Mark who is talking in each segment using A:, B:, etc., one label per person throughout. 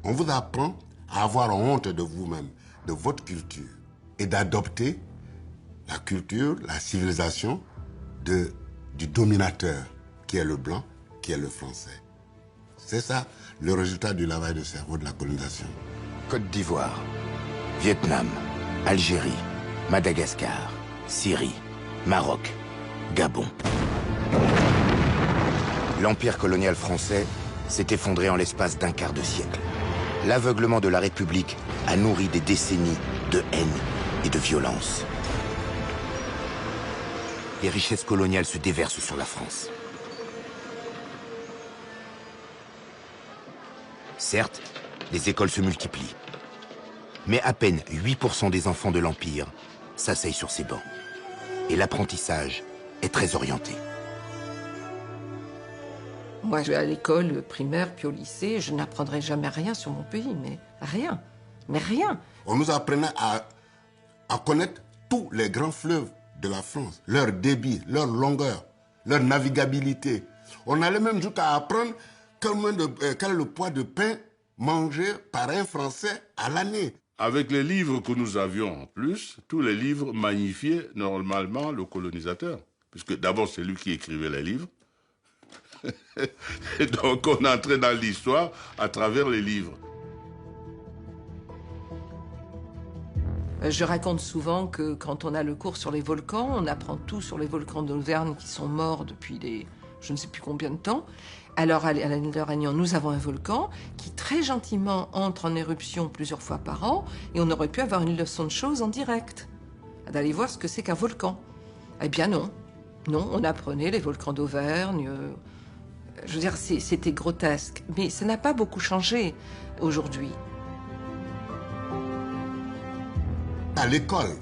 A: On vous apprend à avoir honte de vous-même, de votre culture, et d'adopter la culture, la civilisation du dominateur, qui est le blanc, qui est le français. C'est ça le résultat du lavage de cerveau de la colonisation.
B: Côte d'Ivoire, Vietnam, Algérie, Madagascar, Syrie, Maroc, Gabon. L'empire colonial français s'est effondré en l'espace d'un quart de siècle. L'aveuglement de la République a nourri des décennies de haine et de violence. Les richesses coloniales se déversent sur la France. Certes, les écoles se multiplient. Mais à peine 8% des enfants de l'Empire s'asseyent sur ces bancs. Et l'apprentissage est très orienté.
C: Moi, je vais à l'école primaire puis au lycée, je n'apprendrai jamais rien sur mon pays, mais rien. Mais rien.
A: On nous apprenait à connaître tous les grands fleuves de la France, leur débit, leur longueur, leur navigabilité. On allait même jusqu'à apprendre quel est le poids de pain mangé par un Français à l'année.
D: Avec les livres que nous avions en plus, tous les livres magnifiaient normalement le colonisateur. Puisque d'abord, c'est lui qui écrivait les livres. Et donc, on entrait dans l'histoire à travers les livres.
C: Je raconte souvent que quand on a le cours sur les volcans, on apprend tout sur les volcans d'Auvergne qui sont morts depuis je ne sais plus combien de temps. Alors, à l'île de Réunion, nous avons un volcan qui très gentiment entre en éruption plusieurs fois par an et on aurait pu avoir une leçon de choses en direct, d'aller voir ce que c'est qu'un volcan. Eh bien non. Non, on apprenait les volcans d'Auvergne. Je veux dire, c'était grotesque. Mais ça n'a pas beaucoup changé aujourd'hui.
A: À l'école,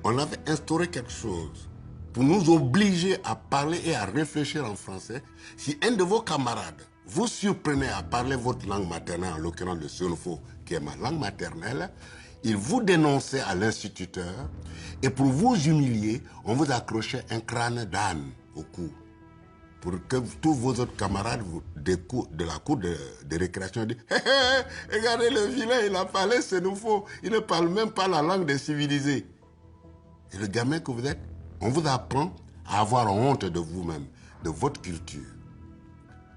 A: on avait instauré quelque chose pour nous obliger à parler et à réfléchir en français. Si un de vos camarades vous surprenait à parler votre langue maternelle, en l'occurrence le Senufo, qui est ma langue maternelle, il vous dénonçait à l'instituteur et pour vous humilier, on vous accrochait un crâne d'âne au cou. Pour que tous vos autres camarades de la cour de récréation disent hey, hey, regardez le vilain, il a parlé Senufo, il ne parle même pas la langue des civilisés. Et le gamin que vous êtes, on vous apprend à avoir honte de vous-même, de votre culture,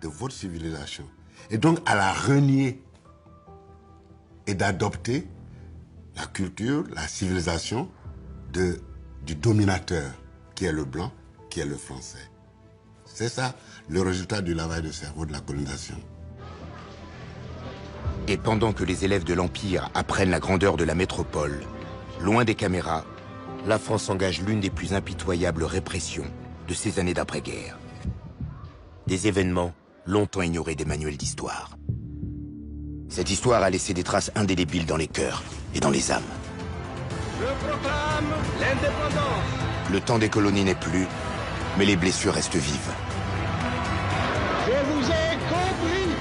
A: de votre civilisation. Et donc à la renier et d'adopter la culture, la civilisation du dominateur, qui est le blanc, qui est le français. C'est ça le résultat du lavage de cerveau de la colonisation.
B: Et pendant que les élèves de l'Empire apprennent la grandeur de la métropole, loin des caméras, la France engage l'une des plus impitoyables répressions de ces années d'après-guerre. Des événements longtemps ignorés des manuels d'histoire. Cette histoire a laissé des traces indélébiles dans les cœurs et dans les âmes.
E: Je proclame l'indépendance.
B: Le temps des colonies n'est plus, mais les blessures restent vives.
E: Je vous ai compris.